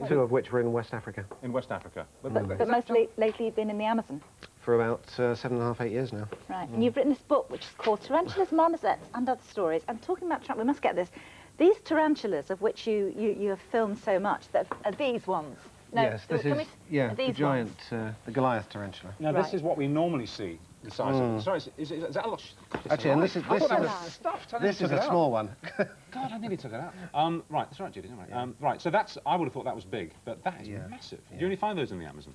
Two of which were in West Africa. In West Africa. But mostly lately you've been in the Amazon. For about 7.5, 8 years now. Right, and you've written this book which is called Tarantulas, Marmosets and Other Stories. I'm talking about, we must get this, these tarantulas of which you have filmed so much, that are these ones. No, yes, this is the giant, the Goliath tarantula. Now this is what we normally see, the size of it. Sorry, is that a lot? Actually, and this is a small one. God, I nearly took it out. Right, that's right, Judy. Right, so that's, I would have thought that was big, but that is massive. Do you only find those in the Amazon?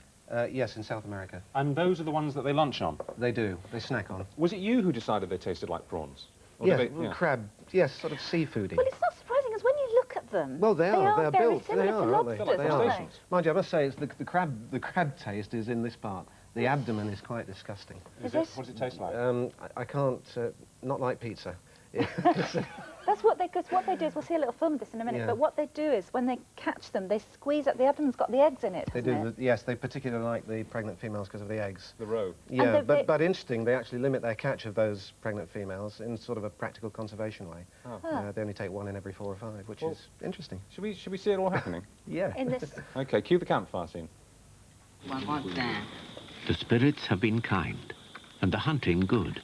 Yes, in South America. And those are the ones that they lunch on? They do. They snack on. Was it you who decided they tasted like prawns? Or yes, crab. Yes, sort of seafoody. Well, it's not surprising, because when you look at them, well, they are very built. Similar they to are, lobsters, aren't they? Aren't they? Mind you, I must say, it's the crab taste is in this part. The abdomen is quite disgusting. Is it? What does it taste like? I can't. Not like pizza. That's what they do is, we'll see a little film of this in a minute, but what they do is, when they catch them, they squeeze up, the abdomen's got the eggs in it, They do, yes, they particularly like the pregnant females because of the eggs. The roe. Yeah, but interesting, they actually limit their catch of those pregnant females in sort of a practical conservation way. Oh. They only take one in every 4 or 5, which is interesting. Should we see it all happening? Yeah. In this... Okay, cue the campfire scene. The spirits have been kind, and the hunting good.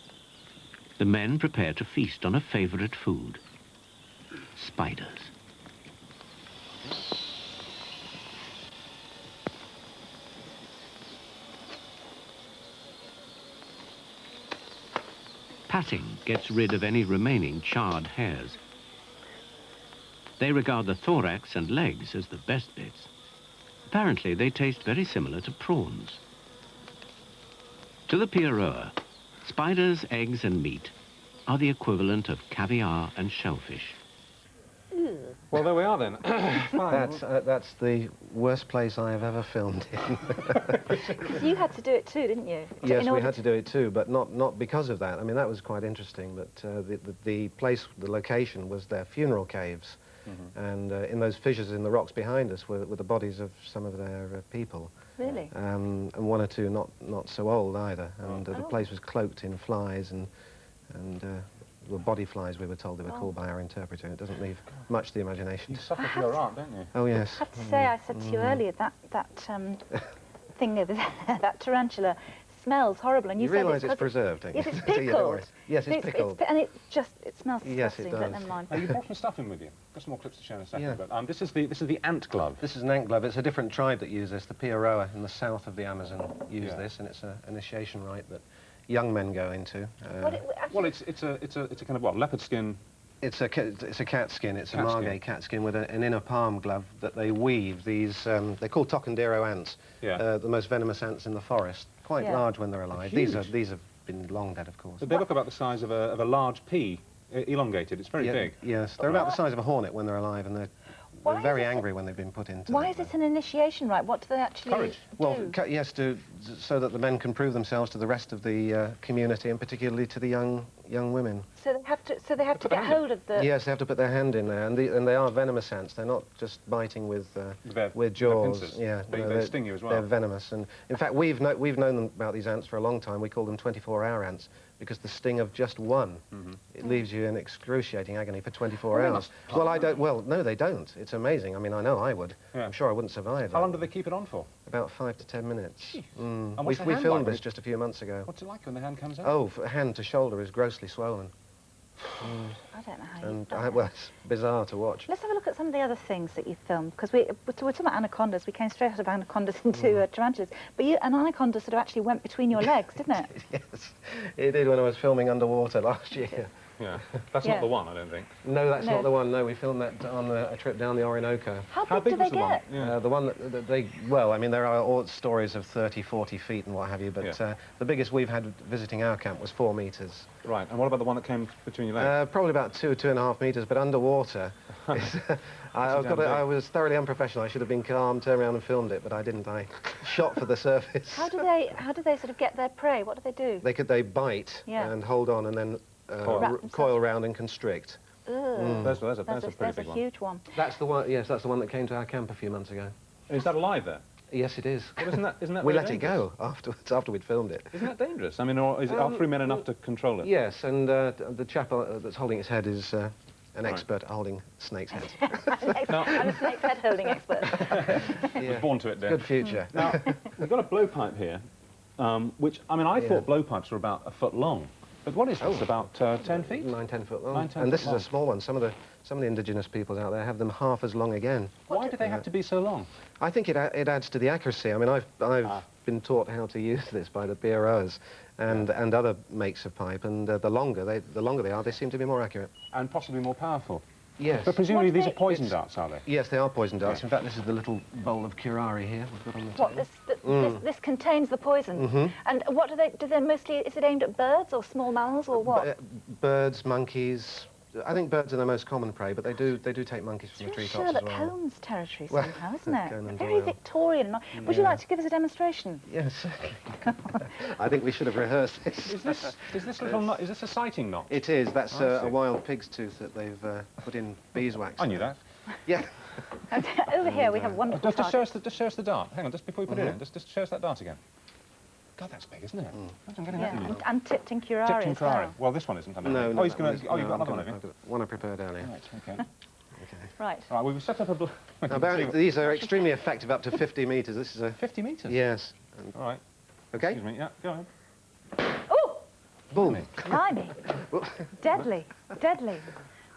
The men prepare to feast on a favourite food. Spiders. Patting gets rid of any remaining charred hairs. They regard the thorax and legs as the best bits. Apparently, they taste very similar to prawns. To the Pieroa, spiders, eggs and meat are the equivalent of caviar and shellfish. Well, there we are then. That's the worst place I have ever filmed in. Because you had to do it too, didn't you? Yes, we had to do it too, but not because of that. I mean, that was quite interesting, but the location was their funeral caves. And in those fissures in the rocks behind us were the bodies of some of their people. Really? And 1 or 2 not so old either. And the place was cloaked in flies and well, body flies, we were told they were called by our interpreter. It doesn't leave much to the imagination. You suffer for your art, don't you? Oh, yes. I have to say, I said to you earlier, that thing over there, that tarantula, smells horrible. And you realise it's preserved, don't you? Yes, it's pickled. Yes, it's pickled. And it smells disgusting, yes, it does. but never mind. You brought some stuff in with you. Got some more clips to show in a second. But this is the ant glove. This is an ant glove. It's a different tribe that use this. The Pieroa in the south of the Amazon use this, and it's an initiation rite that young men go into. Well, it's a kind of what, leopard skin. It's a cat skin. It's a margay cat skin with an inner palm glove that they weave. These they're called tocandero ants. The most venomous ants in the forest. Quite large when they're alive. These have been long dead, of course. But they look about the size of a large pea, elongated. It's very big. Yes, they're about the size of a hornet when they're alive, and they're very angry when they've been put into. Why is it an initiation rite? What do they actually Courage. do? Well, yes, so that the men can prove themselves to the rest of the community, and particularly to the young women. So they have to get hold of the... Yes, they have to put their hand in there, and they are venomous ants. They're not just biting with jaws. They sting you as well. They're venomous, and in fact we've known them about these ants for a long time. We call them 24-hour ants because the sting of just one, it leaves you in excruciating agony for 24 hours. Well, I don't. Well, no, they don't. It's amazing. I mean, I know I would. I'm sure I wouldn't survive. How long do they keep it on for? About 5 to 10 minutes. And we filmed this just a few months ago. What's it like when the hand comes out? Oh, hand to shoulder is grossly swollen. I don't know how well, it's bizarre to watch. Let's have a look at some of the other things that you filmed, because we're talking about anacondas. We came straight out of anacondas into tarantulas. But an anaconda sort of actually went between your legs, didn't it? Yes, it did when I was filming underwater last year. Yeah, that's not the one, I don't think. No, that's not the one. No, we filmed that on a trip down the Orinoco. How big do they get? The one that they, well, I mean, there are all stories of 30, 40 feet and what have you, but the biggest we've had visiting our camp was 4 meters. Right, and what about the one that came between your legs? Probably about 2.5 meters, but underwater. I was thoroughly unprofessional. I should have been calm, turned around and filmed it, but I didn't. I shot for the surface. How do they sort of get their prey? What do they do? They bite and hold on and then coil round and constrict. That's a pretty big one. That's a huge one. That's the one. Yes, that's the one that came to our camp a few months ago. Is that alive there? Yes, it is. Well, isn't that we very let dangerous? it go afterwards, after we'd filmed it. Isn't that dangerous? I mean, are 3 men enough to control it? Yes, and the chap that's holding its head is an expert at holding snakes' heads. I'm a snake's head holding expert. I was born to it, dear. Good future. Now, we've got a blowpipe here, which, I mean, I thought blowpipes were about a foot long. But what is this, about 10 feet? 9, 10 foot long. 9, 10 and this foot is long. a small one. Some of the indigenous peoples out there have them half as long again. Why do they have to be so long? I think it adds to the accuracy. I mean, I've been taught how to use this by the BROs and other makes of pipe, and the longer they are, they seem to be more accurate. And possibly more powerful. Yes. But presumably these are poison darts, are they? Yes, they are poison darts. In fact, this is the little bowl of curare here we've got on the What, table. this contains the poison? And what do they mostly, is it aimed at birds or small mammals or what? Birds, monkeys. I think birds are the most common prey, but they do take monkeys from the It's treetops as Sherlock well. Holmes territory Well, somehow, isn't it? Conan Very Doyle. Victorian. Would you like to give us a demonstration? Yes. I think we should have rehearsed this. Is this little knot, is this a sighting knot? It is. That's I see. a wild pig's tooth that they've put in beeswax. I knew that. Yeah. And over here we have wonderful Just show targets. us the dart. Hang on, just before you put it in, just show us that dart again. God, that's big, isn't it? I'm getting that from you. And tipped in curare Tipped in as well. curare. Well, this one isn't. I mean. No, Oh, no. you've got no, another one, have you? I've got one I prepared earlier. Right, okay. Right. Right, we've set up a... Now, these are extremely effective up to 50 metres. This is a... 50 metres? Yes. All right. Okay. Excuse me, yeah, go ahead. Oh! Boom. Blimey. Deadly. Deadly.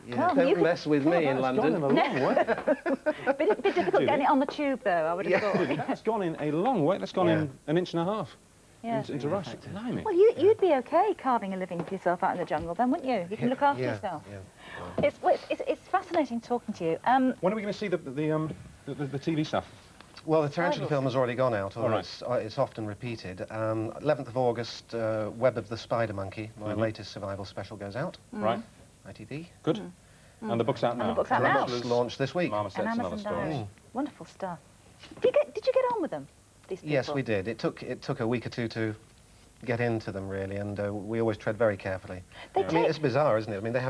Yeah, Come, don't you can- mess with me in London. It's gone in a long way. Bit difficult getting it on the tube, though, I would have thought. That's gone in a long way. That's gone in an inch and a half. Yeah. Into rust. Blimey. Well, you'd be okay carving a living for yourself out in the jungle, then, wouldn't you? You can look after Yeah, yourself. yeah. It's fascinating talking to you. When are we going to see the TV stuff? Well, the Tarantula film has already gone out, or All right. it's often repeated. 11th of August, Web of the Spider Monkey, my latest survival special, goes out. Right. ITV. Good. And the book's out now. the book's out now. It's launched this week. Marmosets An and other Amazon stories. diary. Wonderful stuff. Did you get on with them, these people? Yes, we did. It took a week or two to get into them, really, and we always tread very carefully. They I mean, it's bizarre, isn't it? I mean, they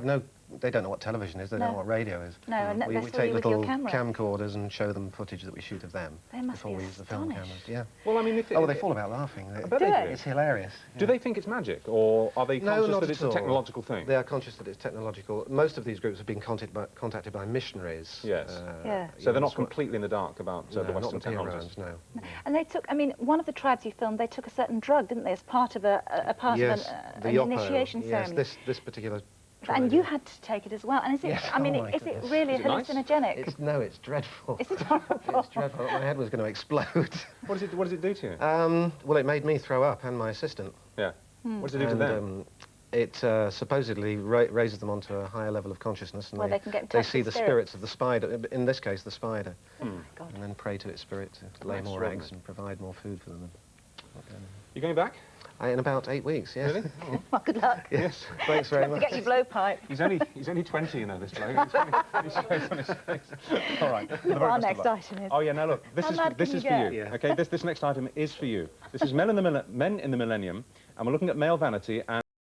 don't know what television is, they don't know what radio is. No, and we that's take with your little camera. camcorders and show them footage that we shoot of them They must before be we use the film astonished. cameras. Yeah. Well, I mean, Oh, they fall about laughing. bet they do. It's hilarious. Do they think it's magic, or are they No, conscious not that at it's a all. technological thing? They are conscious that it's technological. Most of these groups have been contacted by missionaries. Yes. Yeah. So they're not Squ- completely in the dark about no, the not Western the technologies? PROs, no. And they took, I mean, one of the tribes you filmed, they took a certain drug, didn't they, as part of Yes, an the Yopo. initiation Yes, ceremony. this particular And tribe. you had to take it as well. And is it, Yes, I mean, oh my is it goodness. really Is it nice? hallucinogenic? No, it's dreadful. Is it horrible? It's dreadful. My head was going to explode. What does it do to you? Well, it made me throw up and my assistant. Yeah. What does it do to And, them? it supposedly raises them onto a higher level of consciousness, and Where they can get in they touch see with the spirits. spirits of the spider. In this case, the spider, Oh, my God. and then pray to its spirit to lay more extraordinary. eggs and provide more food for them. You going back? In about 8 weeks, yes. Really? Well, good luck. Yes. Thanks very much. Get your blowpipe. He's only 20, you know, this bloke. He's face on his face. All right. The very Our best of next luck. item is... Oh yeah, now look, this How is mad this can is you for get? you. Yeah. Okay, this next item is for you. This is Men in the Millennium, and we're looking at male vanity and